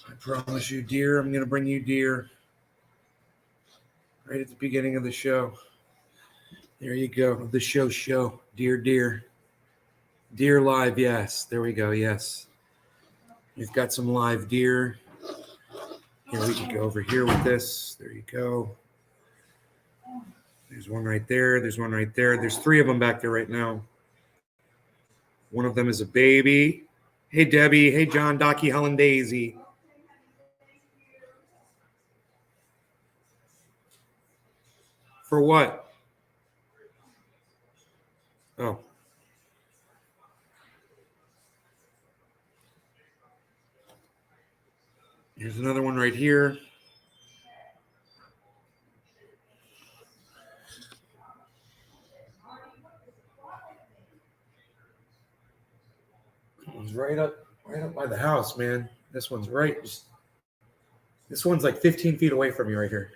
I promise you, deer, I'm going to bring you deer right at the beginning of the show. There you go. The show. Deer. Deer live, yes. There we go, yes. We've got some live deer. Here, we can go over here with this. There you go. There's one right there. There's one right there. There's 3 of them back there right now. One of them is a baby. Hey, Debbie. Hey, John, Docky, Helen, Daisy. For what? Oh. Here's another one right here. That one's right up by the house, man. This one's this one's like 15 feet away from you right here.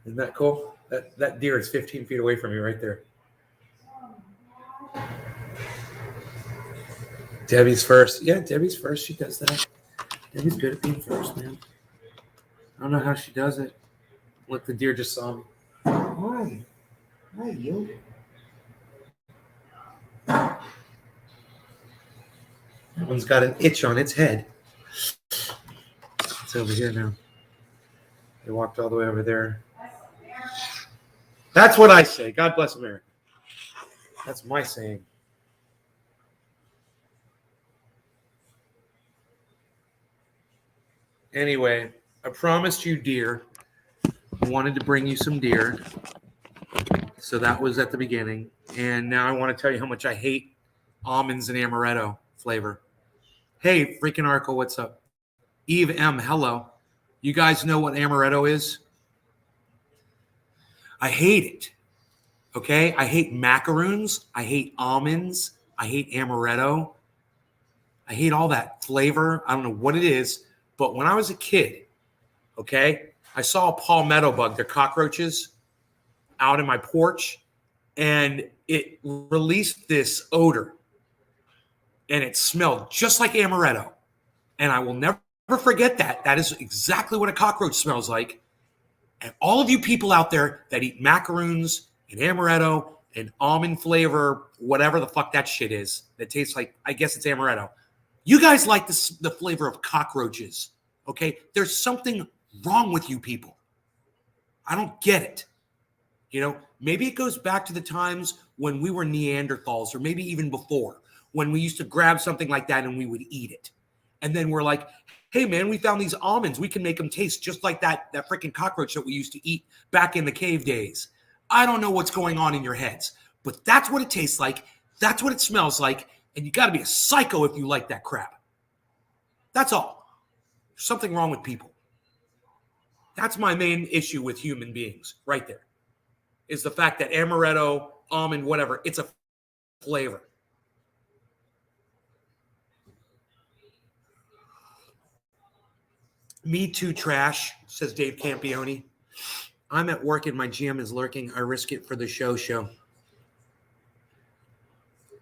Isn't that cool? That deer is 15 feet away from you right there. Debbie's first. Yeah, Debbie's first. She does that. Debbie's good at being first, man. I don't know how she does it. Look, the deer just saw me. Hi, you. That one's got an itch on its head. It's over here now. They walked all the way over there. That's what I say. God bless America. That's my saying. Anyway, I promised you deer. I wanted to bring you some deer. So that was at the beginning. And now I want to tell you how much I hate almonds and amaretto flavor. Hey, freaking Arco, what's up? Eve M, hello. You guys know what amaretto is? I hate it. Okay? I hate macaroons. I hate almonds. I hate amaretto. I hate all that flavor. I don't know what it is. But when I was a kid, okay, I saw a palmetto bug, they're cockroaches, out in my porch, and it released this odor, and it smelled just like amaretto. And I will never forget that. That is exactly what a cockroach smells like. And all of you people out there that eat macaroons and amaretto and almond flavor, whatever the fuck that shit is, that tastes like, I guess it's amaretto. You guys like the flavor of cockroaches, okay? There's something wrong with you people. I don't get it. You know, maybe it goes back to the times when we were Neanderthals, or maybe even before, when we used to grab something like that and we would eat it. And then we're like, hey, man, we found these almonds. We can make them taste just like that freaking cockroach that we used to eat back in the cave days. I don't know what's going on in your heads, but that's what it tastes like. That's what it smells like. And you got to be a psycho if you like that crap. That's all. There's something wrong with people. That's my main issue with human beings right there, is the fact that amaretto, almond, whatever, it's a flavor. Me too, trash, says Dave Campione. I'm at work and my GM is lurking. I risk it for the show.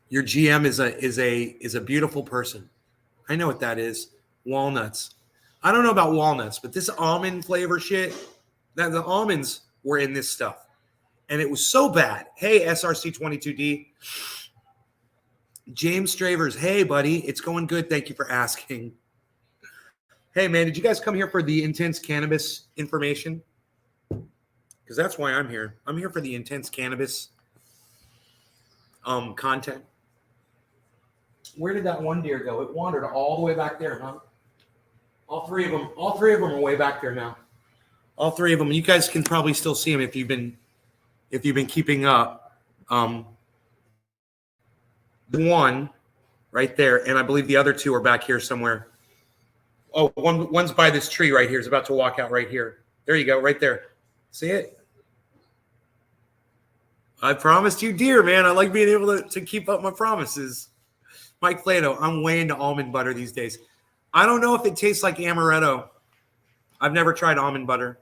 Your GM is a beautiful person. I know what that is. Walnuts. I don't know about walnuts, but this almond flavor shit, that the almonds were in this stuff. And it was so bad. Hey, SRC22D. James Stravers. Hey, buddy. It's going good. Thank you for asking. Hey, man, did you guys come here for the intense cannabis information? Because that's why I'm here. I'm here for the intense cannabis content. Where did that one deer go? It wandered all the way back there, huh? All three of them are way back there now. All 3 of them. You guys can probably still see them if you've been keeping up. The one right there, and I believe the other 2 are back here somewhere. Oh, one's by this tree right here. He's about to walk out right here. There you go, right there. See it? I promised you deer, man. I like being able to keep up my promises. Mike Plato, I'm way into almond butter these days. I don't know if it tastes like amaretto. I've never tried almond butter.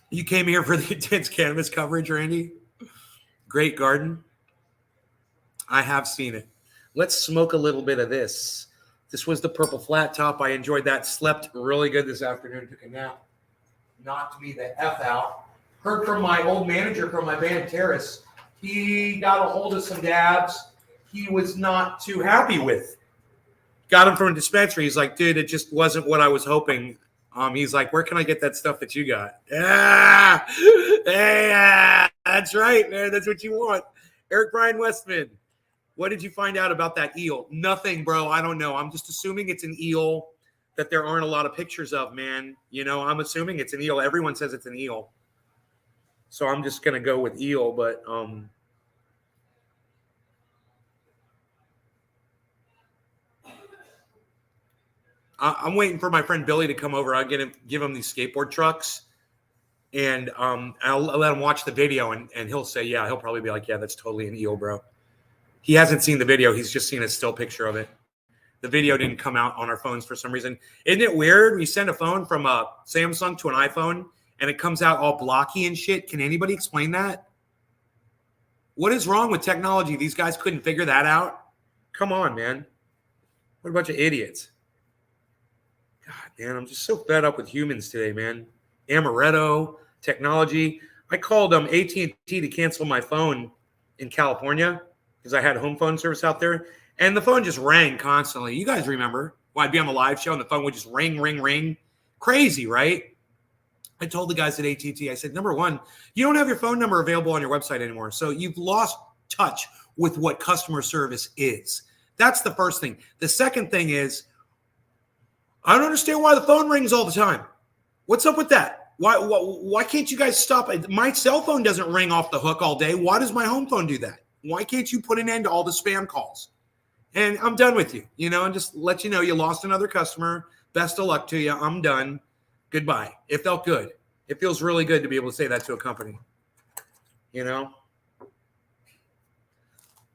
You came here for the intense cannabis coverage, Randy? Great garden. I have seen it. Let's smoke a little bit of this. This was the purple flat top. I enjoyed that. Slept really good this afternoon. Took a nap. Knocked me the F out. Heard from my old manager from my band, Terrace. He got a hold of some dabs he was not too happy with. Got him from a dispensary. He's like, dude, it just wasn't what I was hoping. He's like, where can I get that stuff that you got? Yeah, yeah, that's right, man. That's what you want. Eric Brian Westman, what did you find out about that eel? Nothing, bro. I don't know. I'm just assuming it's an eel that there aren't a lot of pictures of, man. You know, I'm assuming it's an eel. Everyone says it's an eel. So I'm just going to go with eel, but I'm waiting for my friend Billy to come over. I'll give him these skateboard trucks, and I'll let him watch the video, and he'll say, yeah, he'll probably be like, yeah, that's totally an eel, bro. He hasn't seen the video. He's just seen a still picture of it. The video didn't come out on our phones for some reason. Isn't it weird? We send a phone from a Samsung to an iPhone, and it comes out all blocky and shit. Can anybody explain that? What is wrong with technology? These guys couldn't figure that out? Come on, man. What a bunch of idiots. God, man, I'm just so fed up with humans today, man. Amaretto, technology. I called AT&T to cancel my phone in California because I had home phone service out there, and the phone just rang constantly. You guys remember? Well, I'd be on the live show, and the phone would just ring, ring, ring. Crazy, right? I told the guys at AT&T, I said, number one, you don't have your phone number available on your website anymore, so you've lost touch with what customer service is. That's the first thing. The second thing is, I don't understand why the phone rings all the time. What's up with that? Why can't you guys stop it? My cell phone doesn't ring off the hook all day. Why does my home phone do that? Why can't you put an end to all the spam calls? And I'm done with you, and just let you know you lost another customer. Best of luck to you. I'm done. Goodbye. It felt good. It feels really good to be able to say that to a company. I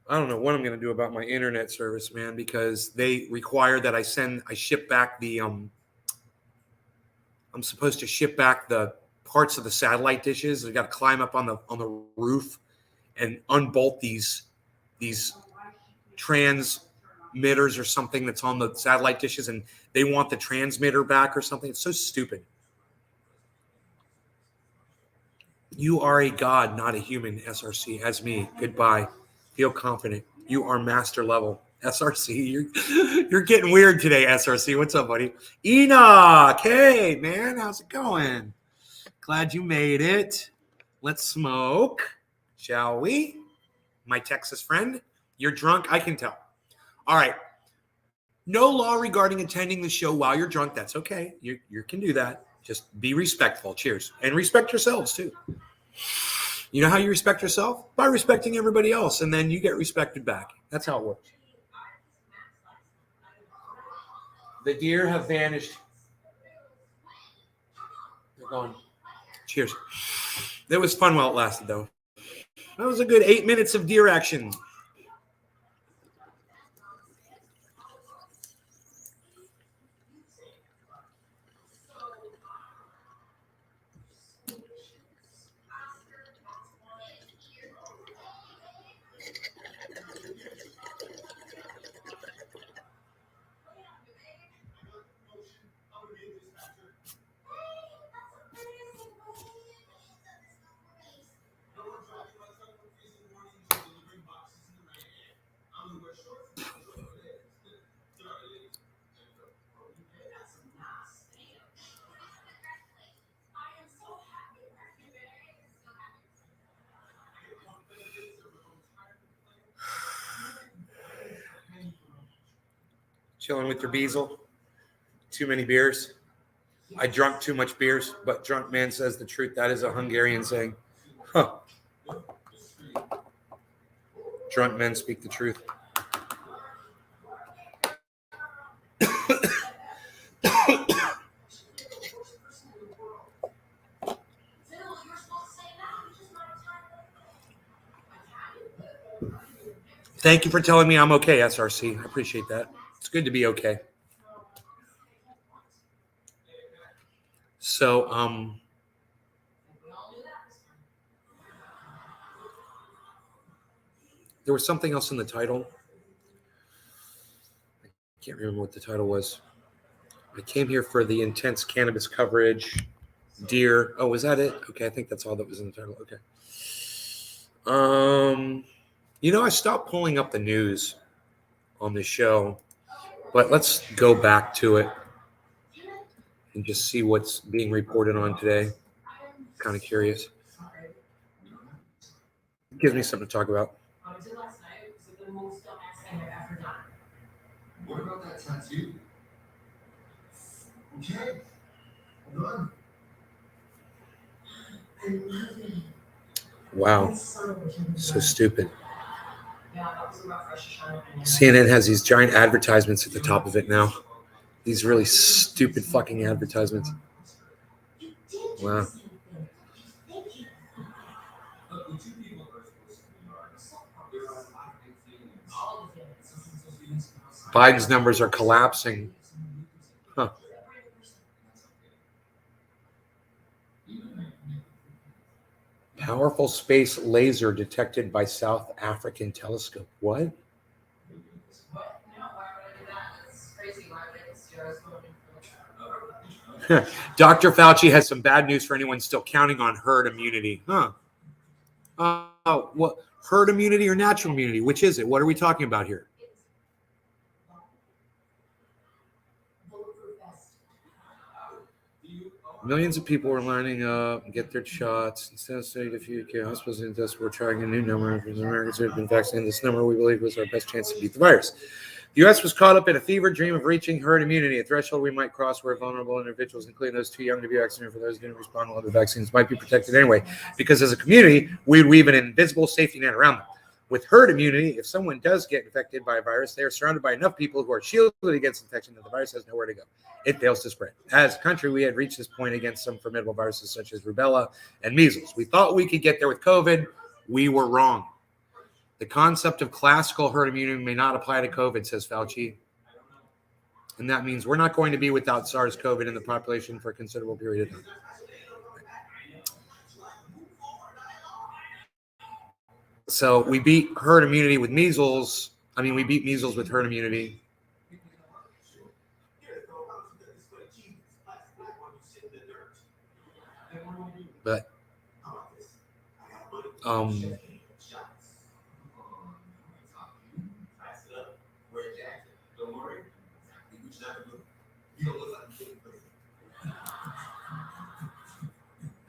don't know what I'm going to do about my internet service, man, because they require that I ship back I'm supposed to ship back the parts of the satellite dishes. I got to climb up on the roof and unbolt these transmitters or something that's on the satellite dishes, and they want the transmitter back or something. It's so stupid. You are a god, not a human, SRC. As me. Goodbye. Feel confident. You are master level. SRC, you're getting weird today, SRC. What's up, buddy? Enoch, hey, man, how's it going? Glad you made it. Let's smoke, shall we? My Texas friend, you're drunk, I can tell. All right. No law regarding attending the show while you're drunk. That's okay. You can do that. Just be respectful. Cheers. And respect yourselves, too. You know how you respect yourself? By respecting everybody else, and then you get respected back. That's how it works. The deer have vanished. They're gone. Cheers. That was fun while it lasted, though. That was a good 8 minutes of deer action. Chilling with your Beazle. Too many beers. I drunk too much beers, but drunk man says the truth. That is a Hungarian saying. Huh. Drunk men speak the truth. Thank you for telling me I'm okay, SRC. I appreciate that. It's good to be okay. So, There was something else in the title. I can't remember what the title was. I came here for the intense cannabis coverage. Deer. Oh, was that it? Okay, I think that's all that was in the title. Okay. I stopped pulling up the news on the show, but let's go back to it and just see what's being reported on today. Kind of curious. Gives me something to talk about. What about that tattoo? Okay. Hold on. Wow. So stupid. CNN has these giant advertisements at the top of it now. These really stupid fucking advertisements. Wow. Biden's numbers are collapsing. Huh. Powerful space laser detected by South African telescope. What? Dr. Fauci has some bad news for anyone still counting on herd immunity. Huh. What? Herd immunity or natural immunity? Which is it? What are we talking about here? Millions of people were lining up and get their shots. Instead of studying a few hospitals and deaths, we're trying a new number. For the Americans who have been vaccinated, this number we believe was our best chance to beat the virus. The U.S. was caught up in a fever dream of reaching herd immunity, a threshold we might cross where vulnerable individuals, including those too young to be vaccinated, for those who didn't respond to other vaccines, might be protected anyway. Because as a community, we'd weave an invisible safety net around them. With herd immunity, if someone does get infected by a virus, they are surrounded by enough people who are shielded against infection that the virus has nowhere to go. It fails to spread. As a country, we had reached this point against some formidable viruses such as rubella and measles. We thought we could get there with COVID. We were wrong. The concept of classical herd immunity may not apply to COVID, says Fauci. And that means we're not going to be without SARS-CoV in the population for a considerable period of time. So we beat herd immunity with measles. We beat measles with herd immunity. But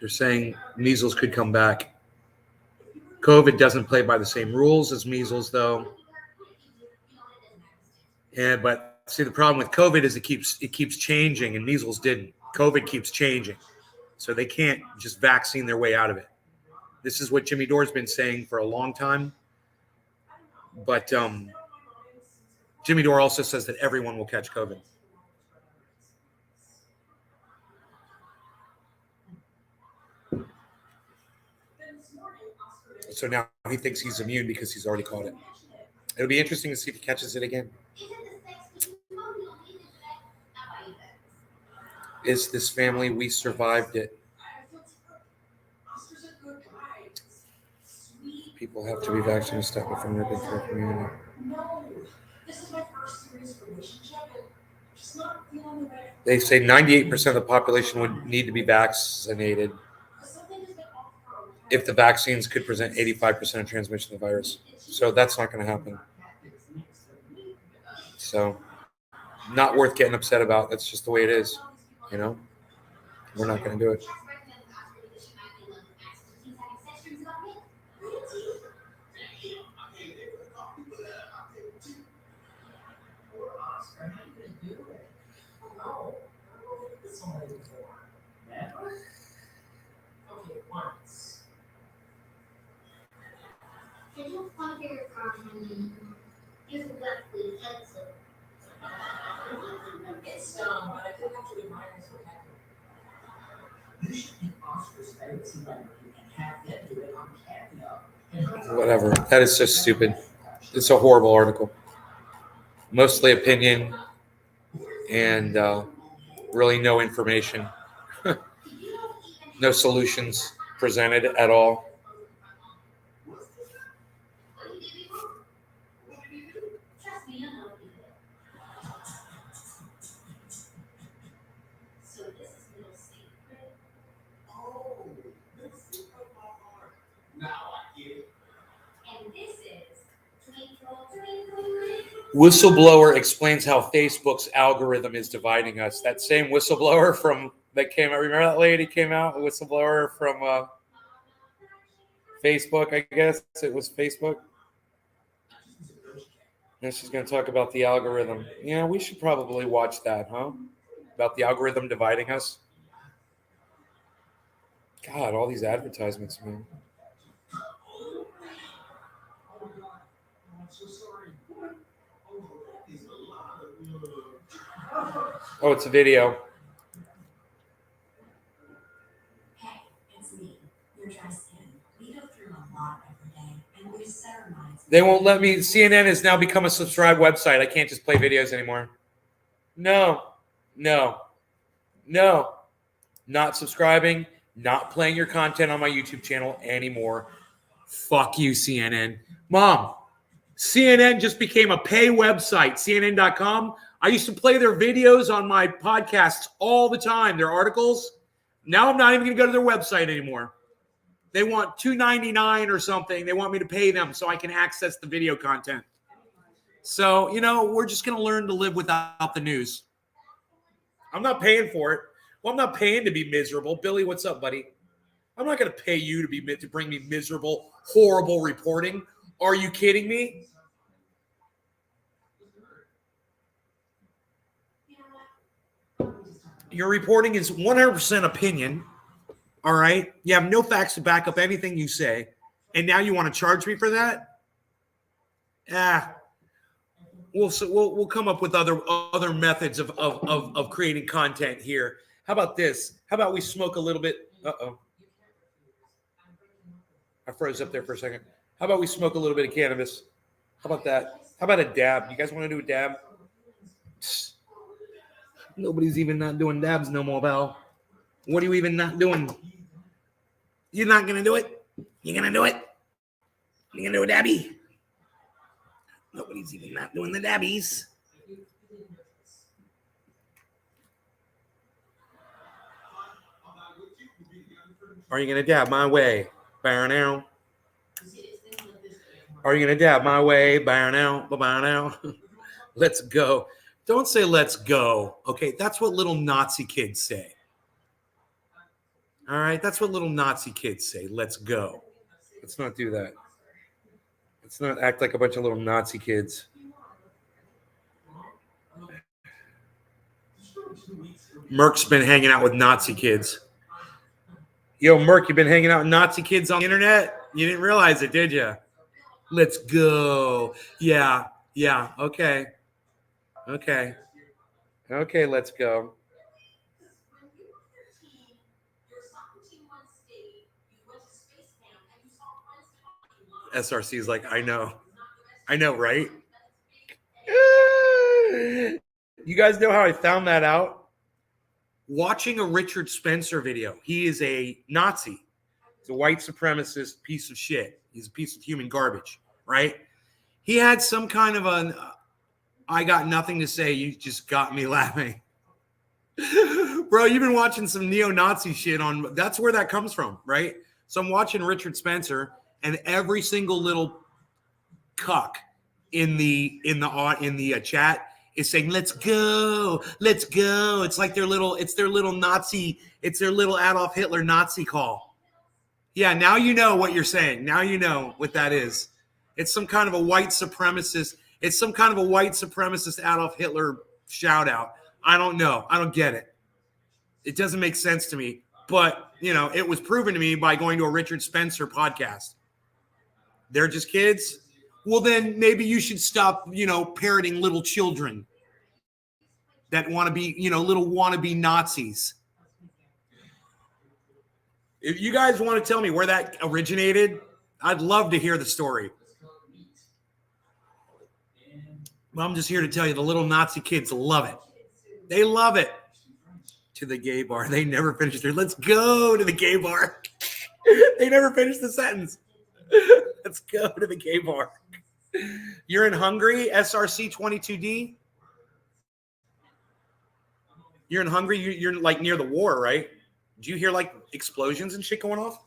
they're saying measles could come back. COVID doesn't play by the same rules as measles, though. But see, the problem with COVID is it keeps changing, and measles didn't. COVID keeps changing, so they can't just vaccine their way out of it. This is what Jimmy Dore's been saying for a long time. But Jimmy Dore also says that everyone will catch COVID. So now he thinks he's immune because he's already caught it. It'll be interesting to see if he catches it again. Is this family? We survived it. People have to be vaccinated to stop it from ripping through the community. They say 98% of the population would need to be vaccinated if the vaccines could prevent 85% of transmission of the virus. So that's not going to happen. So not worth getting upset about. That's just the way it is. We're not going to do it. Whatever. That is so stupid. It's a horrible article. Mostly opinion and really no information. No solutions presented at all. Whistleblower explains how Facebook's algorithm is dividing us. That same whistleblower that came out. Remember that lady came out? A whistleblower from Facebook, I guess. It was Facebook. And she's going to talk about the algorithm. Yeah, we should probably watch that, huh? About the algorithm dividing us. God, all these advertisements, man. Oh, it's a video. Hey, it's me, your dry skin. We go through a lot every day, and we set our minds. They won't let me. CNN has now become a subscribed website. I can't just play videos anymore. No. Not subscribing, not playing your content on my YouTube channel anymore. Fuck you, CNN. Mom, CNN just became a pay website, CNN.com. I used to play their videos on my podcasts all the time, their articles. Now I'm not even going to go to their website anymore. They want $2.99 or something. They want me to pay them so I can access the video content. So, we're just going to learn to live without the news. I'm not paying for it. Well, I'm not paying to be miserable. Billy, what's up, buddy? I'm not going to pay you to bring me miserable, horrible reporting. Are you kidding me? Your reporting is 100% opinion. All right? You have no facts to back up anything you say. And now you want to charge me for that? We'll come up with other methods of creating content here. How about this? How about we smoke a little bit? Uh-oh. I froze up there for a second. How about we smoke a little bit of cannabis? How about that? How about a dab? You guys want to do a dab? Nobody's even not doing dabs no more, pal. What are you even not doing? You're not going to do it? You're going to do it? You're going to do a dabby? Nobody's even not doing the dabbies. Are you going to dab my way? Bow now. Are you going to dab my way? Bow now. Bow now. Let's go. Don't say let's go. Okay, that's what little Nazi kids say. All right, that's what little Nazi kids say. Let's go. Let's not do that. Let's not act like a bunch of little Nazi kids. Merc's been hanging out with Nazi kids. Yo, Merc, you've been hanging out with Nazi kids on the internet? You didn't realize it, did you? Let's go. Yeah, okay. Okay, let's go. SRC is like, I know, right? You guys know how I found that out? Watching a Richard Spencer video. He is a Nazi. He's a white supremacist piece of shit. He's a piece of human garbage, right? He had some kind of an, I got nothing to say, you just got me laughing. Bro, you've been watching some neo-Nazi shit on, that's where that comes from, right? So I'm watching Richard Spencer, and every single little cuck in the chat is saying, let's go. It's like their little Nazi, it's their little Adolf Hitler Nazi call. Yeah, now you know what you're saying. Now you know what that is. It's some kind of a white supremacist. It's some kind of a white supremacist Adolf Hitler shout out. I don't know. I don't get it. It doesn't make sense to me. But, it was proven to me by going to a Richard Spencer podcast. They're just kids. Well, then maybe you should stop, parroting little children that want to be, little wannabe Nazis. If you guys want to tell me where that originated, I'd love to hear the story. Well, I'm just here to tell you the little Nazi kids love it. They love it. To the gay bar. They never finished their, let's go to the gay bar. They never finished the sentence. Let's go to the gay bar. You're in Hungary, SRC 22D? You're in Hungary? You're like near the war, right? Do you hear like explosions and shit going off?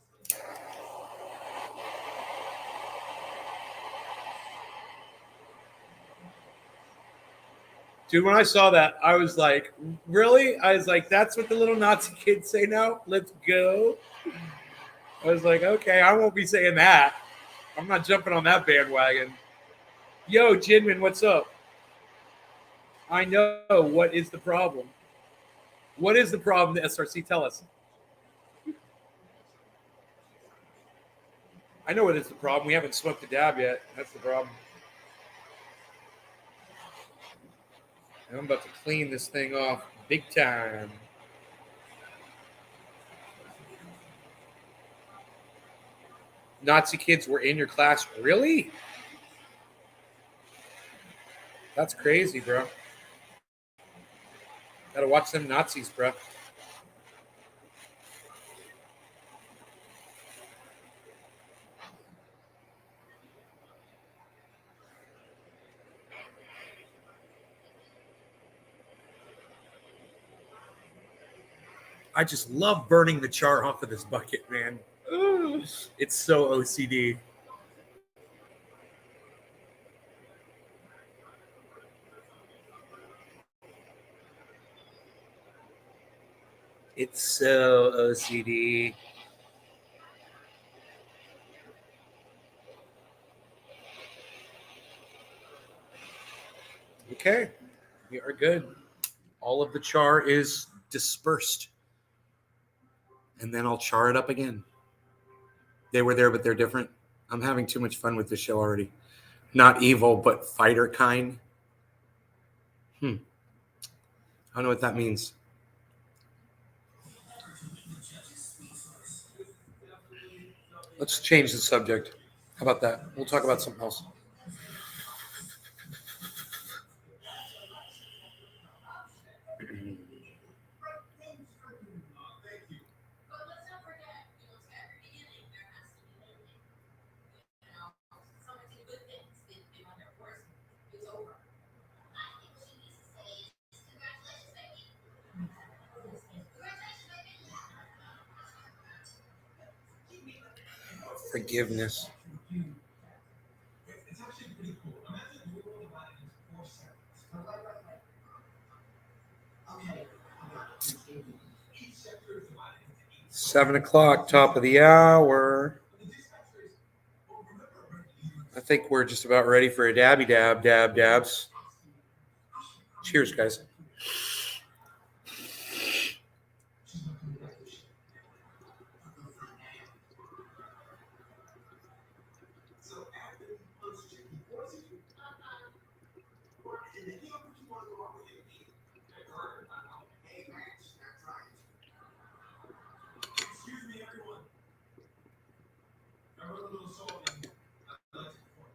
Dude, when I saw that, I was like, really? I was like, that's what the little Nazi kids say now? Let's go. I was like, okay, I won't be saying that. I'm not jumping on that bandwagon. Yo, Jinmin, what's up? I know. What is the problem? What is the problem, the SRC? Tell us. I know what is the problem. We haven't smoked a dab yet. That's the problem. And I'm about to clean this thing off big time. Nazi kids were in your class? Really? That's crazy, bro. Gotta watch them Nazis, bro. I just love burning the char off of this bucket, man. Ooh, it's so OCD. It's so OCD. Okay, we are good. All of the char is dispersed. And then I'll char it up again. They were there, but they're different. I'm having too much fun with this show already. Not evil, but fighter kind. I don't know what that means. Let's change the subject. How about that? We'll talk about something else. Forgiveness. It's actually pretty cool. Imagine doing all of that in 4 seconds. Okay, I got it. Each sector is divided into 8. 7 o'clock, top of the hour. I think we're just about ready for a dabby dabs. Cheers, guys. Excuse me, everyone. I wrote a little song and I'd like to perform.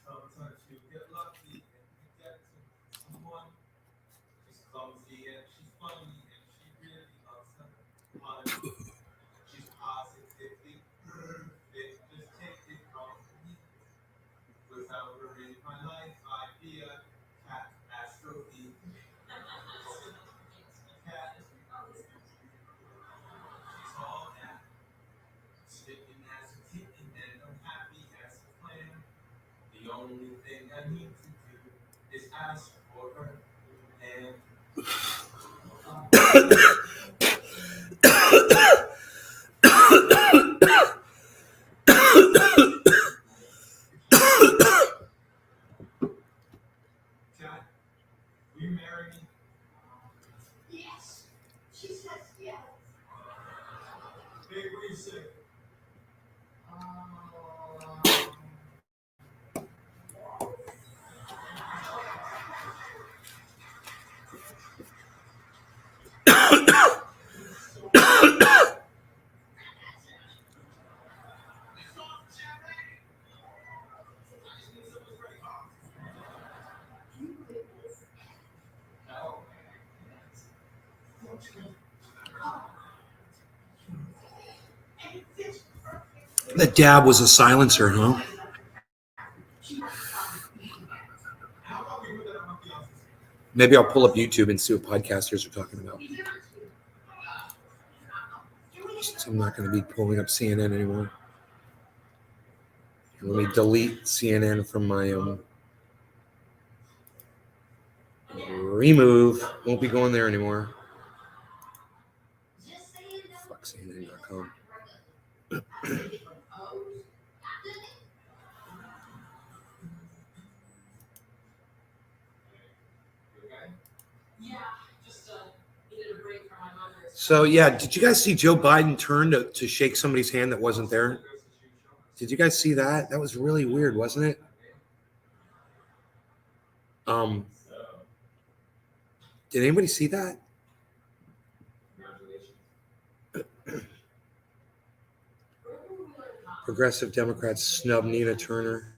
Sometimes you get lucky and you get to someone who's clumsy and she's funny and she really loves her fun. She's positively perfect. Just take it from me. Without her in my life, I'd be a catastrophe. Cat. She's all that. Sticking as a kitten and I'm happy as a clam. The only thing I need to do is ask for her hand. Cat, will you marry me? Yes. She says yes. Hey, what do you say? No. The dab was a silencer, huh? How about we put that on my fiance's? Maybe I'll pull up YouTube and see what podcasters are talking about. I'm not going to be pulling up CNN anymore. Let me delete CNN from my remove. Won't be going there anymore. Fuck CNN.com. So yeah, did you guys see Joe Biden turn to shake somebody's hand that wasn't there? Did you guys see that? That was really weird, wasn't it? Did anybody see that? Progressive Democrats snub Nina Turner.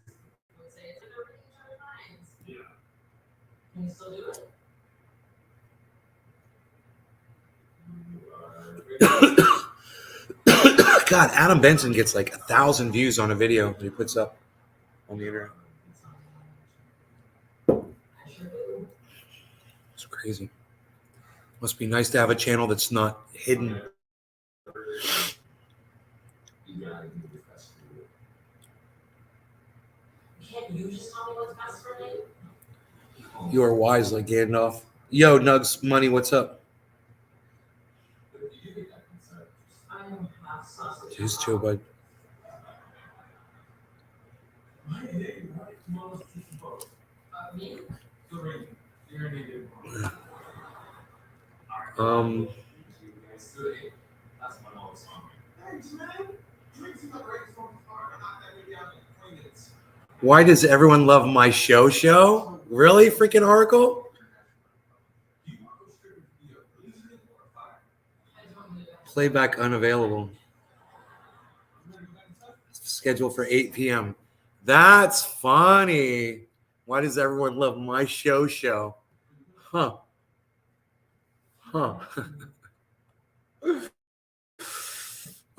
God, Adam Benson gets like 1,000 views on a video that he puts up on the internet. It's crazy. Must be nice to have a channel that's not hidden. You are wise like Gandalf. Yo, Nugs Money, what's up? Jeez, Joe Bud. Why does everyone love my show? Really? Freaking Oracle? Playback unavailable. Scheduled for 8 p.m. That's funny. Why does everyone love my show? Huh.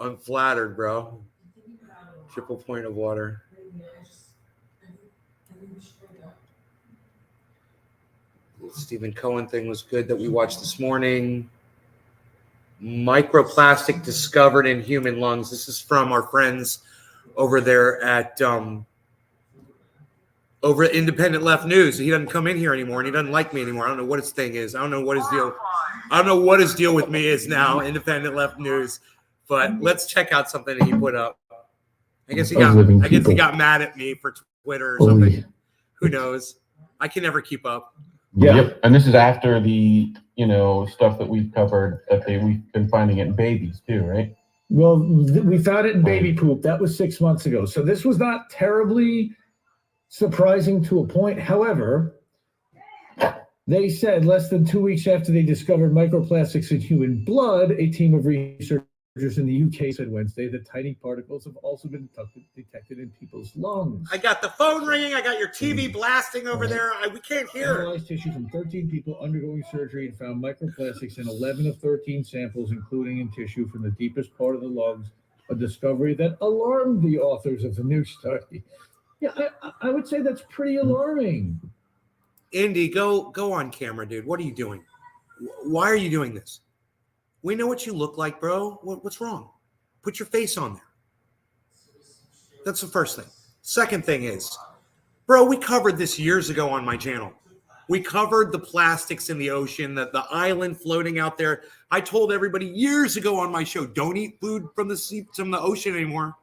I'm flattered, bro. Triple point of water. The Stephen Cohen thing was good that we watched this morning. Microplastic discovered in human lungs. This is from our friends over there at over at Independent Left News. He doesn't come in here anymore, and he doesn't like me anymore. I don't know what his thing is. I don't know what his deal. I don't know what his deal with me is now. Independent Left News. But let's check out something that he put up. I guess he got mad at me for Twitter or something. Yeah. Who knows? I can never keep up. Yeah. Yep. And this is after the, stuff that we've covered that we've been finding it in babies too, right? Well, we found it in baby poop. That was 6 months ago. So this was not terribly surprising to a point. However, they said less than 2 weeks after they discovered microplastics in human blood, a team of researchers in the UK said Wednesday that tiny particles have also been detected in people's lungs. I got the phone ringing. I got your TV blasting over there. We can't hear. Analyzed tissue from 13 people undergoing surgery and found microplastics in 11 of 13 samples, including in tissue from the deepest part of the lungs, a discovery that alarmed the authors of the new study. Yeah, I would say that's pretty alarming. Indy, go on camera, dude. What are you doing? Why are you doing this? We know what you look like, bro. What's wrong? Put your face on there. That's the first thing. Second thing is, bro, we covered this years ago on my channel. We covered the plastics in the ocean, the island floating out there. I told everybody years ago on my show, don't eat food from the sea, from the ocean anymore.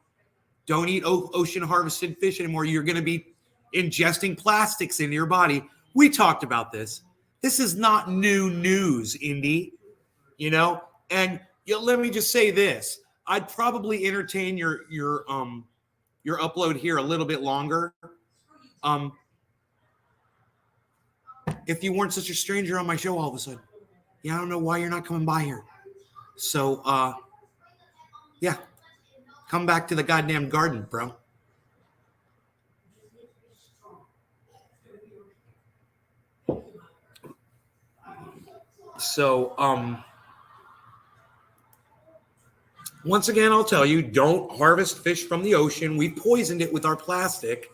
Don't eat ocean harvested fish anymore. You're going to be ingesting plastics into your body. We talked about this. This is not new news, Indy. And let me just say this. I'd probably entertain your upload here a little bit longer. If you weren't such a stranger on my show all of a sudden. Yeah, I don't know why you're not coming by here. So yeah. Come back to the goddamn garden, bro. So once again, I'll tell you, don't harvest fish from the ocean. We poisoned it with our plastic,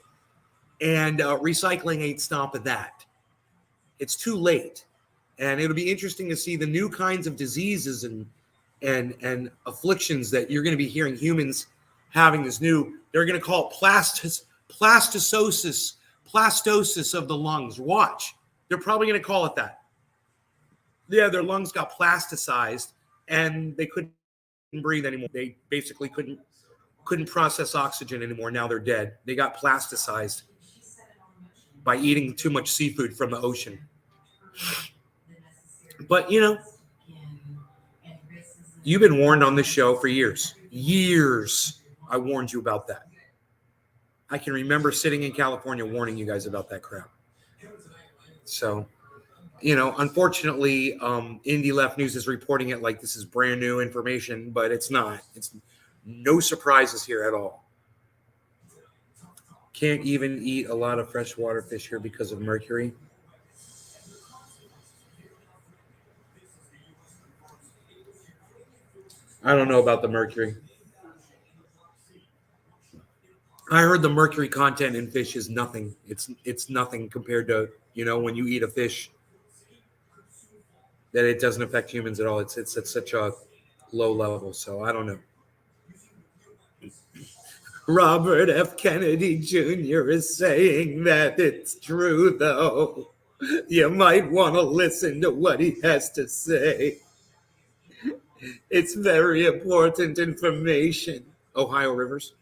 and recycling ain't stopping that. It's too late. And it'll be interesting to see the new kinds of diseases and afflictions that you're going to be hearing humans having this new, they're going to call it plastosis of the lungs. Watch. They're probably going to call it that. Yeah, their lungs got plasticized and they couldn't breathe anymore. They basically couldn't process oxygen anymore. Now they're dead. They got plasticized by eating too much seafood from the ocean. But, you know, you've been warned on this show for years. Years. I warned you about that. I can remember sitting in California warning you guys about that crap. So, you know, unfortunately, Indie Left News is reporting it like this is brand new information, but it's not. It's no surprises here at all. Can't even eat a lot of freshwater fish here because of mercury. I don't know about the mercury. I heard the mercury content in fish is nothing. It's nothing compared to, you know, when you eat a fish, that it doesn't affect humans at all. It's at such a low level. So I don't know. Robert F. Kennedy Jr. is saying that it's true, though. You might want to listen to what he has to say. It's very important information. Ohio Rivers.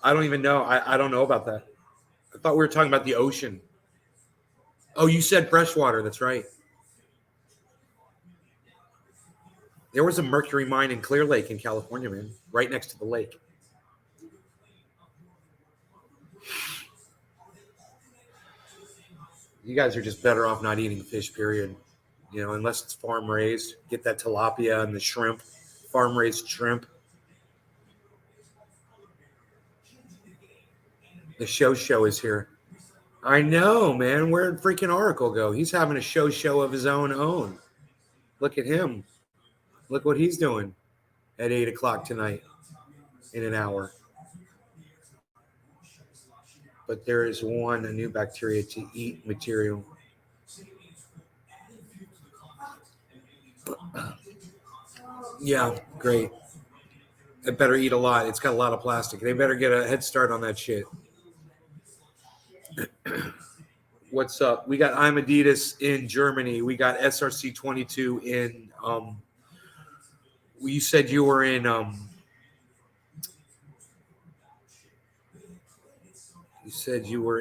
I don't even know. I don't know about that. I thought we were talking about the ocean. Oh, you said freshwater. That's right. There was a mercury mine in Clear Lake in California, man, right next to the lake. You guys are just better off not eating fish, period. You know, unless it's farm raised. Get that tilapia and the shrimp, farm raised shrimp. The show is here. I know, man. Where'd freaking Oracle go? He's having a show of his own. Look at him. Look what he's doing at 8 o'clock tonight in an hour. But there is a new bacteria to eat material. Yeah, great. They better eat a lot. It's got a lot of plastic. They better get a head start on that shit. What's up? We got I'm Adidas in Germany. We got SRC 22 in you said you were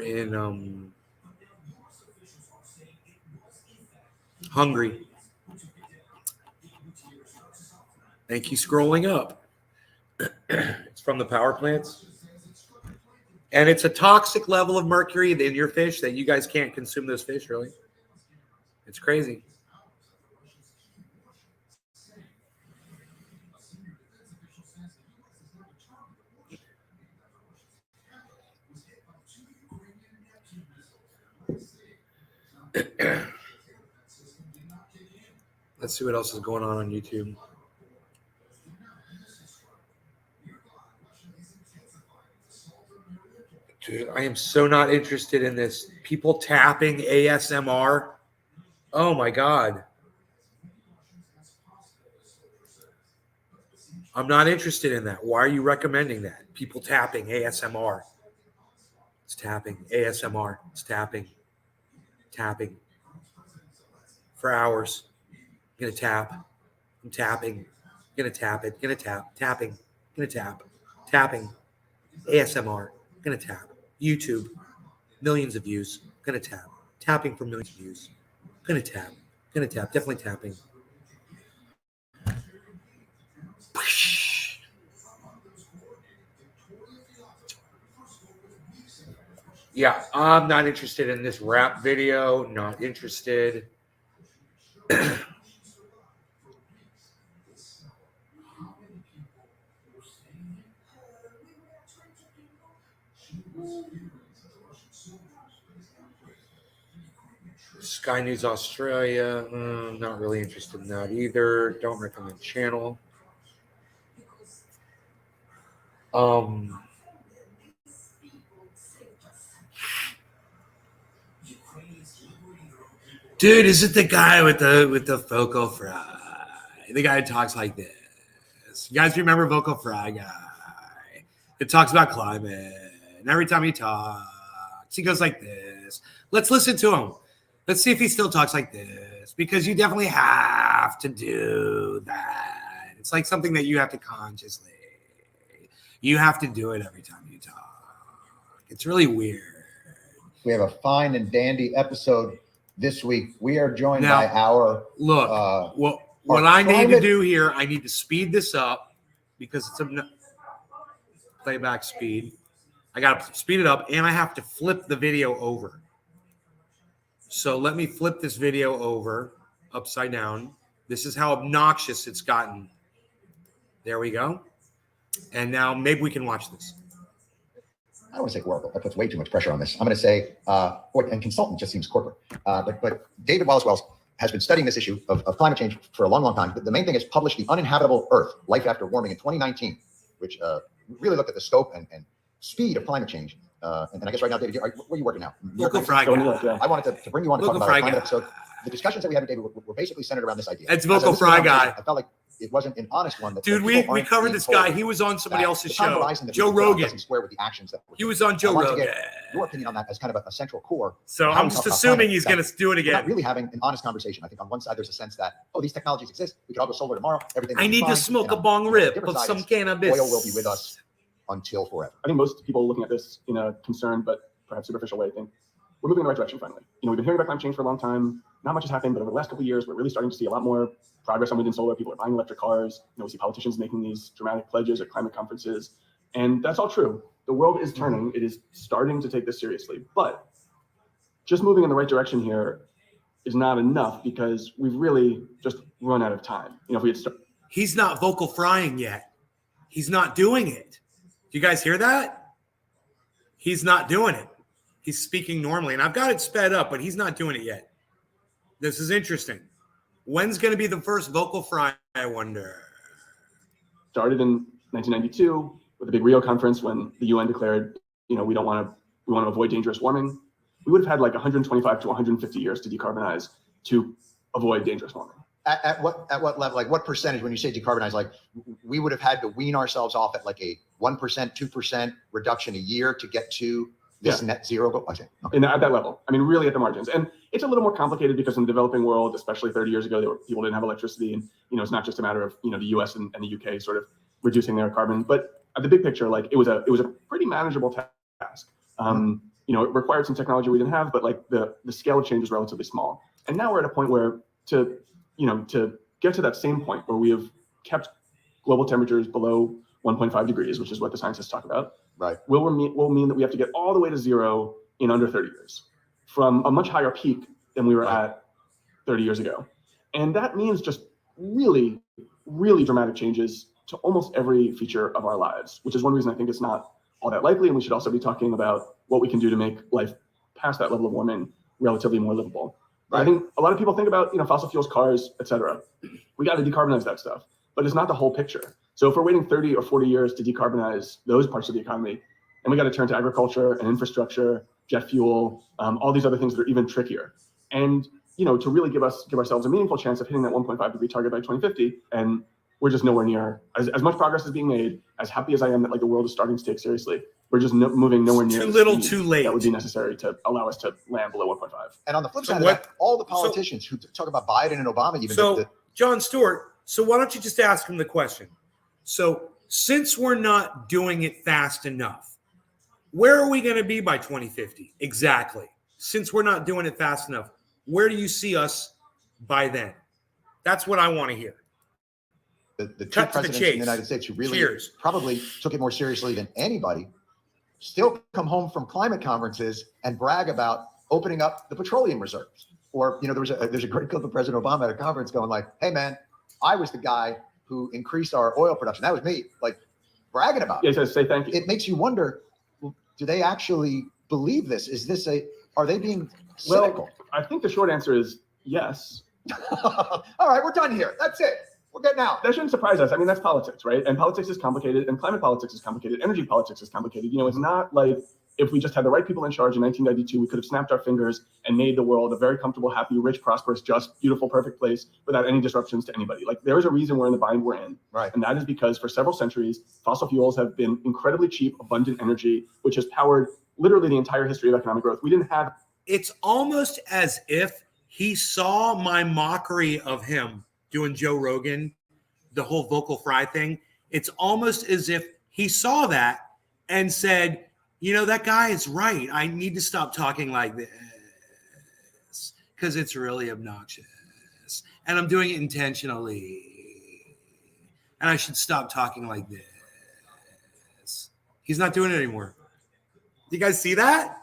in Hungary. Thank you scrolling up. It's from the power plants. And it's a toxic level of mercury in your fish that you guys can't consume those fish, really. It's crazy. Let's see what else is going on YouTube. Dude, I am so not interested in this. People tapping ASMR. Oh my God. I'm not interested in that. Why are you recommending that? People tapping ASMR. It's tapping. ASMR. It's tapping. Tapping. For hours. I'm going to tap. I'm tapping. I'm going to tap it. Going to tap. Tapping. Going to tap. Tapping. ASMR. Going to tap. YouTube. Millions of views. Going to tap. Tapping for millions of views. Going to tap. Going to tap. Definitely tapping. Yeah, I'm not interested in this rap video. Not interested. Sky News Australia. Not really interested in that either. Don't recommend channel. Dude, is it the guy with the focal fry? The guy who talks like this. this. You guys remember Vocal Fry Guy? It talks about climate. And every time he talks, he goes like this. Let's listen to him. Let's see if he still talks like this, because you definitely have to do that. It's like something that you have to consciously. You have to do it every time you talk. It's really weird. We have a fine and dandy episode this week. We are joined Now, by our look. What I need to do here, I need to speed this up because it's a playback speed. I got to speed it up, and I have to flip the video over. So let me flip this video over upside down. This is how obnoxious it's gotten. There we go. And now maybe we can watch this. I don't want to say Oracle. That puts way too much pressure on this. I'm going to say, and consultant just seems corporate. But David Wallace Wells has been studying this issue of climate change for a long, long time. The main thing is published The Uninhabitable Earth, Life After Warming in 2019, which really looked at the scope and speed of climate change. And I guess right now, David, where are you working now? Vocal Fry Guy. I wanted to bring you on to talk Vocal about our Fry climate Guy. episode. The discussions that we had with David were basically centered around this idea. It's As I Vocal listened to Fry the conversation, Guy. I felt like it wasn't an honest one. Dude, we covered this guy. He was on somebody else's show. Joe Rogan. Square with the actions that He was on Joe Rogan. Your opinion on that as kind of a central core. So I'm just assuming he's going to do it We're not again. really having an honest conversation. I think on one side there's a sense that, oh, these technologies exist. We could all go solar tomorrow. Everything. I will be need to fine. smoke And a on bong the rip different of side some is cannabis. Oil will be with us until forever. I think most people looking at this in a concerned but perhaps superficial way think we're moving in the right direction finally. We've been hearing about climate change for a long time. Not much has happened, but over the last couple of years, we're really starting to see a lot more progress on wind and solar. People are buying electric cars. We see politicians making these dramatic pledges at climate conferences. And that's all true. The world is turning. It is starting to take this seriously. But just moving in the right direction here is not enough because we've really just run out of time. If we had He's not vocal frying yet. He's not doing it. Do you guys hear that? He's not doing it. He's speaking normally. And I've got it sped up, but he's not doing it yet. This is interesting. When's going to be the first vocal fry, I wonder? started in 1992 with the big Rio conference when the UN declared, we want to avoid dangerous warming. We would have had like 125 to 150 years to decarbonize to avoid dangerous warming. At what level, like what percentage, when you say decarbonize, like we would have had to wean ourselves off at like a 1%, 2% reduction a year to get to this net zero goal? Okay. And at that level, really at the margins. And it's a little more complicated because in the developing world, especially 30 years ago, people didn't have electricity. And, it's not just a matter of, the US and the UK sort of reducing their carbon. But at the big picture, like it was a pretty manageable task. It required some technology we didn't have, but like the scale of change was relatively small. And now we're at a point where to get to that same point where we have kept global temperatures below 1.5 degrees, which is what the scientists talk about, right, will mean that we have to get all the way to zero in under 30 years from a much higher peak than we were at 30 years ago. And that means just really, really dramatic changes to almost every feature of our lives, which is one reason I think it's not all that likely. And we should also be talking about what we can do to make life past that level of warming relatively more livable. Right. I think a lot of people think about, fossil fuels, cars, et cetera. We got to decarbonize that stuff, but it's not the whole picture. So if we're waiting 30 or 40 years to decarbonize those parts of the economy, and we got to turn to agriculture and infrastructure, jet fuel, all these other things that are even trickier. And, to really give ourselves a meaningful chance of hitting that 1.5 degree target by 2050. And we're just nowhere near as much progress is being made, as happy as I am that like the world is starting to take seriously. We're just moving nowhere near too little, too late. That would be necessary to allow us to land below 1.5. And on the flip side of that, all the politicians who talk about Biden and Obama, even John Stewart, so why don't you just ask him the question? So since we're not doing it fast enough, where are we going to be by 2050? Exactly. Since we're not doing it fast enough, where do you see us by then? That's what I want to hear. The two presidents in the United States who really probably took it more seriously than anybody still come home from climate conferences and brag about opening up the petroleum reserves. Or, there's a great clip of President Obama at a conference going like, hey man, I was the guy who increased our oil production. That was me, like bragging about it. Yeah, he says, say thank you. It makes you wonder, do they actually believe this? Are they being cynical? Well, I think the short answer is yes. All right, we're done here. That's it. We're getting out. That shouldn't surprise us. That's politics, right? And politics is complicated, and climate politics is complicated. Energy politics is complicated. It's not like if we just had the right people in charge in 1992, we could have snapped our fingers and made the world a very comfortable, happy, rich, prosperous, just, beautiful, perfect place without any disruptions to anybody. Like, there is a reason we're in the bind we're in. Right. And that is because for several centuries, fossil fuels have been incredibly cheap, abundant energy, which has powered literally the entire history of economic growth. We didn't have. It's almost as if he saw my mockery of him doing Joe Rogan, the whole vocal fry thing. It's almost as if he saw that and said, you know, that guy is right. I need to stop talking like this because it's really obnoxious. And I'm doing it intentionally. And I should stop talking like this. He's not doing it anymore. You guys see that?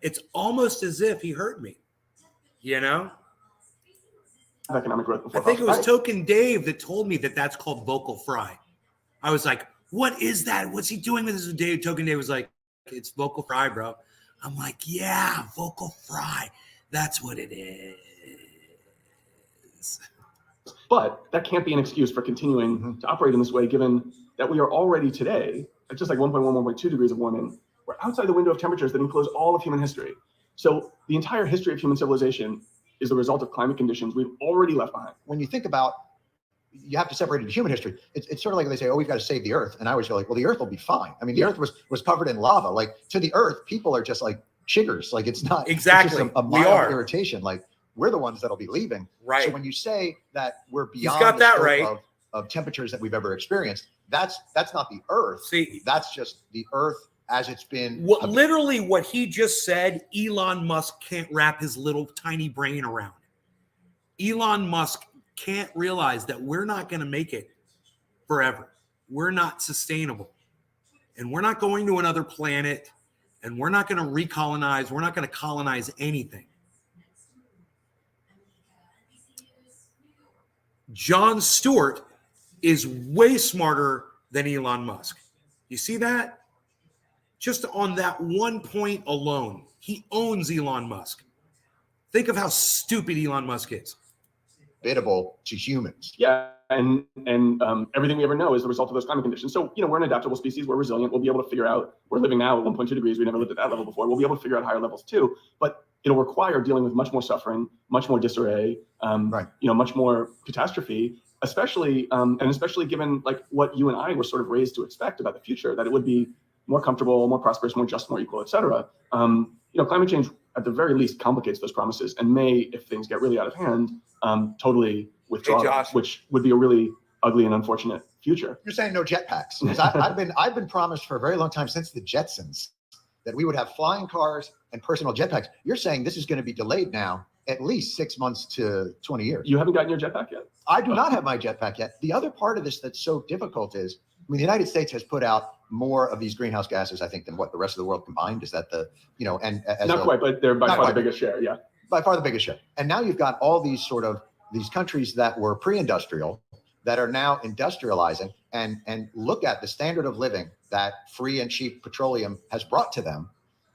It's almost as if he heard me, you know? Economic growth before. I think it was Token Dave that told me that that's called vocal fry. I was like, what is that? What's he doing with this? Dave? Token Dave was like, it's vocal fry, bro. I'm like, yeah, vocal fry. That's what it is. But that can't be an excuse for continuing to operate in this way, given that we are already today at just like 1.1, 1.2 degrees of warming. We're outside the window of temperatures that enclose all of human history. So the entire history of human civilization is the result of climate conditions we've already left behind. When you think about, you have to separate it into human history. It's sort of like they say, oh, we've got to save the earth. And I always feel like, well, the earth will be fine. I mean, the earth was covered in lava. Like, to the earth, people are just like chiggers. Like, it's not exactly it's just a mild irritation. Like, we're the ones that'll be leaving. Right. So when you say that we're beyond got the that scope right. of temperatures that we've ever experienced, that's not the earth. See, that's just the earth as it's been. Literally what he just said, Elon Musk can't wrap his little tiny brain around. Elon Musk can't realize that we're not going to make it forever. We're not sustainable. And we're not going to another planet. And we're not going to recolonize. We're not going to colonize anything. Jon Stewart is way smarter than Elon Musk. You see that? Just on that one point alone, he owns Elon Musk. Think of how stupid Elon Musk is. Biddable to humans. Yeah, and everything we ever know is the result of those climate conditions. So, you know, we're an adaptable species. We're resilient. We'll be able to figure out, we're living now at 1.2 degrees. We never lived at that level before. We'll be able to figure out higher levels too. But it'll require dealing with much more suffering, much more disarray, you know, much more catastrophe, especially given like what you and I were sort of raised to expect about the future, that it would be more comfortable, more prosperous, more just, more equal, et cetera. You know, climate change at the very least complicates those promises and may, if things get really out of hand, totally withdraw, which would be a really ugly and unfortunate future. You're saying no jetpacks. Because I've been promised for a very long time, since the Jetsons, that we would have flying cars and personal jetpacks. You're saying this is going to be delayed now at least 6 months to 20 years. You haven't gotten your jetpack yet? I do not have my jetpack yet. The other part of this that's so difficult is, I mean, the United States has put out more of these greenhouse gases, I think, than what the rest of the world combined. Is that the, you know, and as not quite, but they're by far the biggest share. Yeah. By far the biggest share. And now you've got all these sort of these countries that were pre-industrial that are now industrializing, and look at the standard of living that free and cheap petroleum has brought to them.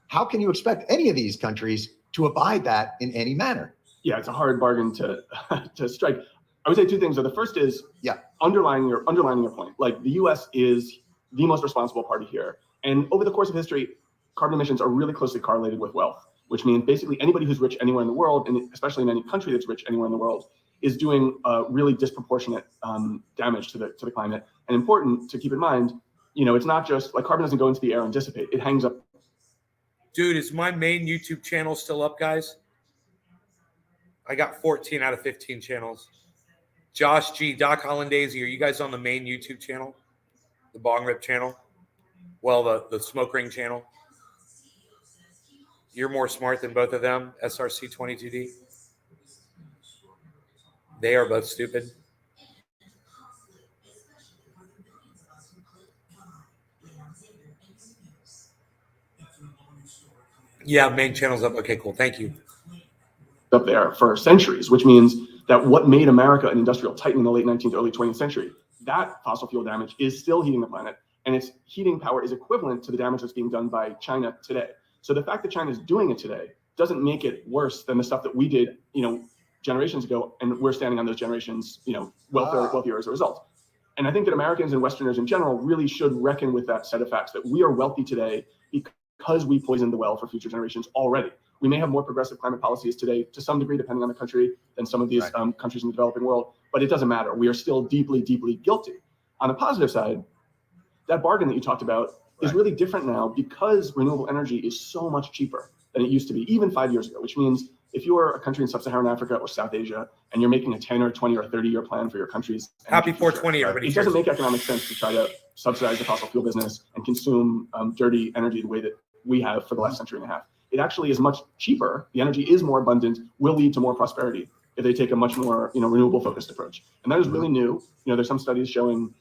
How can you expect any of these countries to abide that in any manner? Yeah, it's a hard bargain to strike. I would say two things. So the first is, underlining your point. Like, the U.S. is the most responsible party here, and over the course of history, carbon emissions are really closely correlated with wealth, which means basically anybody who's rich anywhere in the world, and especially in any country that's rich anywhere in the world, is doing really disproportionate damage to the climate. And important to keep in mind, you know, it's not just like carbon doesn't go into the air and dissipate; it hangs up. Dude, is my main YouTube channel still up, guys? I got 14 out of 15 channels. Josh G, Doc Hollandaise, are you guys on the main YouTube channel? The Bong Rip channel? Well, the Smoke Ring channel? You're more smart than both of them, SRC22D. They are both stupid. Yeah, main channel's up. Okay, cool. Thank you. Up there for centuries, which means that what made America an industrial titan in the late 19th, early 20th century, that fossil fuel damage is still heating the planet, and its heating power is equivalent to the damage that's being done by China today. So the fact that China is doing it today doesn't make it worse than the stuff that we did, you know, generations ago, and we're standing on those generations, you know, wealthier as a result. And I think that Americans and Westerners in general really should reckon with that set of facts, that we are wealthy today because because we poisoned the well for future generations already. We may have more progressive climate policies today, to some degree, depending on the country, than some of these countries in the developing world, but it doesn't matter. We are still deeply, deeply guilty. On the positive side, that bargain that you talked about is really different now because renewable energy is so much cheaper than it used to be, even 5 years ago, which means if you're a country in sub-Saharan Africa or South Asia, and you're making a 10 or 20 or 30-year plan for your country's happy 420, everybody. It doesn't make economic sense to try to subsidize the fossil fuel business and consume dirty energy the way that we have for the last century and a half. It actually is much cheaper. The energy is more abundant, will lead to more prosperity if they take a much more renewable focused approach. And that is really new. There's some studies showing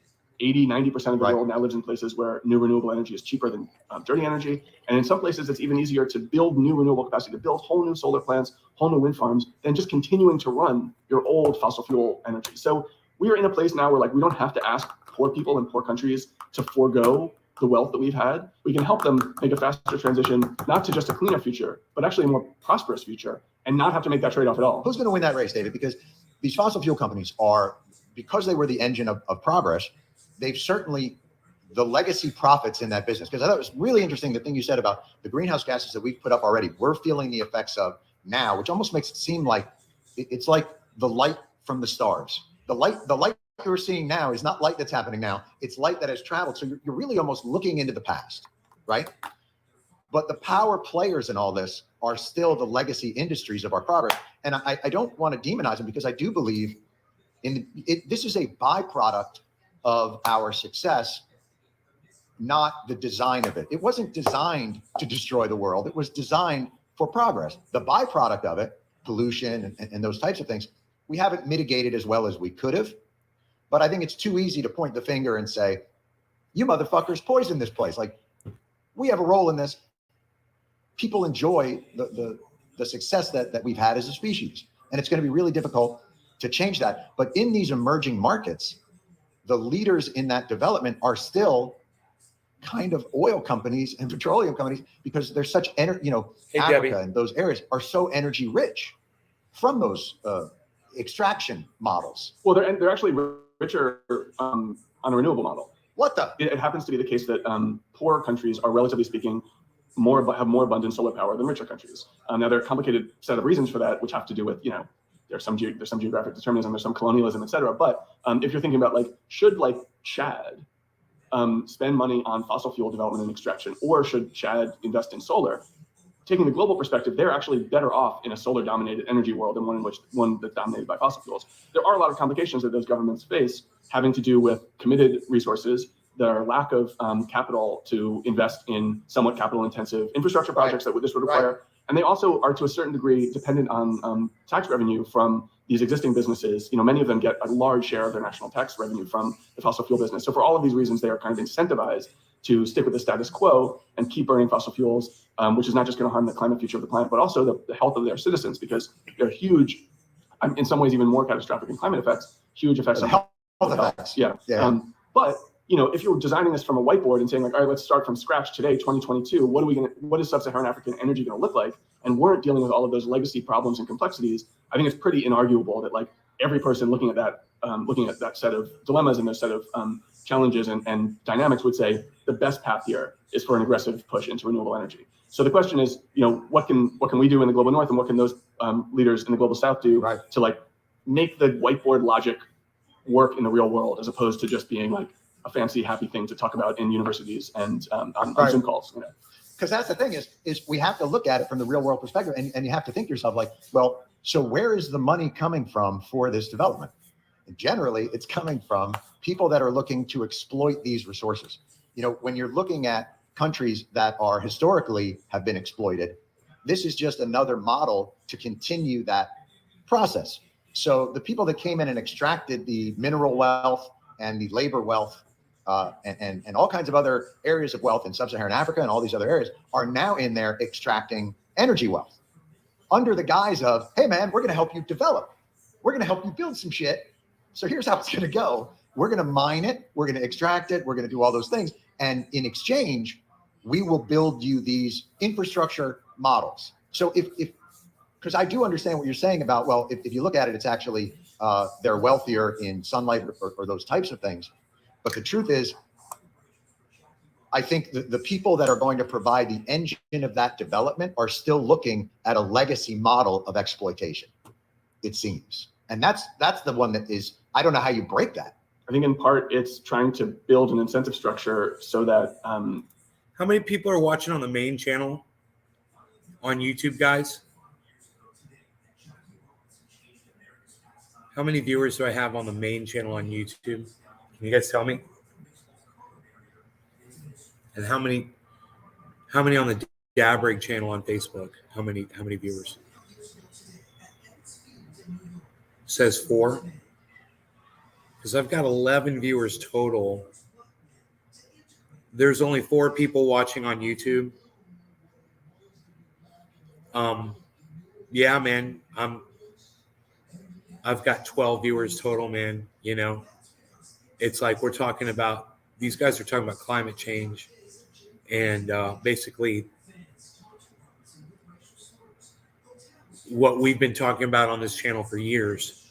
80-90% of the world now lives in places where new renewable energy is cheaper than dirty energy. And in some places, it's even easier to build new renewable capacity, to build whole new solar plants, whole new wind farms, than just continuing to run your old fossil fuel energy. So we are in a place now where we don't have to ask poor people in poor countries to forego the wealth that we've had. We can help them make a faster transition, not to just a cleaner future, but actually a more prosperous future, and not have to make that trade-off at all. Who's going to win that race, David? Because these fossil fuel companies are, because they were the engine of progress, they've certainly, the legacy profits in that business. Because I thought it was really interesting, the thing you said about the greenhouse gases that we've put up already, we're feeling the effects of now, which almost makes it seem like it's like the light from the stars. The light you're seeing now is not light that's happening now. It's light that has traveled. So you're really almost looking into the past, right? But the power players in all this are still the legacy industries of our progress. And I don't want to demonize them, because I do believe this is a byproduct of our success, not the design of it. It wasn't designed to destroy the world. It was designed for progress. The byproduct of it, pollution and those types of things, we haven't mitigated as well as we could have. But I think it's too easy to point the finger and say, you motherfuckers poisoned this place. We have a role in this. People enjoy the success that we've had as a species. And it's going to be really difficult to change that. But in these emerging markets, the leaders in that development are still kind of oil companies and petroleum companies, because they're such energy, Africa and those areas are so energy rich from those extraction models. Well, they're actually richer on a renewable model. What the? It happens to be the case that poorer countries are, relatively speaking, have more abundant solar power than richer countries. Now, there are a complicated set of reasons for that, which have to do with, there's some geographic determinism, there's some colonialism, et cetera. But if you're thinking about should Chad spend money on fossil fuel development and extraction, or should Chad invest in solar? Taking the global perspective, they're actually better off in a solar-dominated energy world than one that's dominated by fossil fuels. There are a lot of complications that those governments face, having to do with committed resources, their lack of capital to invest in somewhat capital-intensive infrastructure projects that this would require. And they also are, to a certain degree, dependent on tax revenue from these existing businesses. Many of them get a large share of their national tax revenue from the fossil fuel business. So for all of these reasons, they are kind of incentivized to stick with the status quo and keep burning fossil fuels, which is not just going to harm the climate future of the planet, but also the health of their citizens, because they're huge, in some ways even more catastrophic in climate effects, huge effects on health effects. Yeah. But if you're designing this from a whiteboard and saying all right, let's start from scratch today, 2022, what is sub-Saharan African energy going to look like? And weren't dealing with all of those legacy problems and complexities. I think it's pretty inarguable that every person looking at that set of dilemmas and those set of challenges and dynamics would say the best path here is for an aggressive push into renewable energy. So the question is, what can we do in the global north, and what can those leaders in the global south do to make the whiteboard logic work in the real world, as opposed to just being a fancy, happy thing to talk about in universities and on Zoom calls. Because that's the thing is we have to look at it from the real world perspective, and you have to think to yourself well, so where is the money coming from for this development? And generally, it's coming from people that are looking to exploit these resources. When you're looking at countries that are historically have been exploited, this is just another model to continue that process. So the people that came in and extracted the mineral wealth and the labor wealth and all kinds of other areas of wealth in sub-Saharan Africa and all these other areas are now in there extracting energy wealth under the guise of, hey man, we're going to help you develop. We're going to help you build some shit. So here's how it's going to go. We're going to mine it. We're going to extract it. We're going to do all those things. And in exchange, we will build you these infrastructure models. So because I do understand what you're saying about, well, if you look at it, it's actually they're wealthier in sunlight or those types of things. But the truth is, I think the people that are going to provide the engine of that development are still looking at a legacy model of exploitation, it seems. And that's the one that is, I don't know how you break that. I think in part it's trying to build an incentive structure so that. How many people are watching on the main channel on YouTube, guys? How many viewers do I have on the main channel on YouTube? Can you guys tell me? And how many on the Dabrig channel on Facebook? How many viewers? Says 4. Because I've got 11 viewers total. There's only 4 people watching on YouTube. Yeah, man. I've got 12 viewers total, man. You know, it's like we're talking about, these guys are talking about climate change and basically what we've been talking about on this channel for years.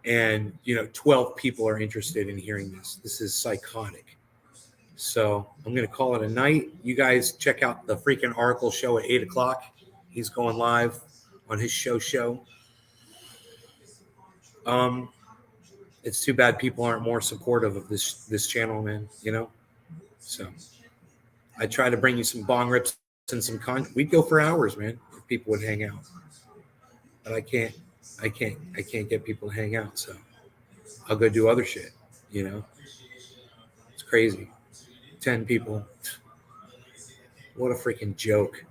And, 12 people are interested in hearing this. This is psychotic. So I'm going to call it a night. You guys check out the freaking Oracle show at 8 o'clock. He's going live on his show. It's too bad people aren't more supportive of this channel, man, So I try to bring you some bong rips and some content. We'd go for hours, man, if people would hang out. But I can't get people to hang out, so I'll go do other shit, It's crazy. 10 people. What a freaking joke.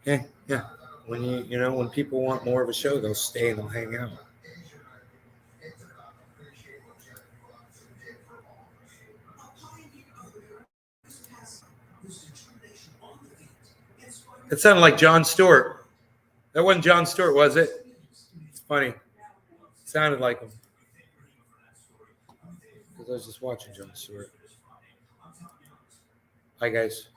Yeah. When when people want more of a show, they'll stay and they'll hang out. It sounded like Jon Stewart. That wasn't Jon Stewart, was it? It's funny. It sounded like him. Because I was just watching Jon Stewart. Hi, guys.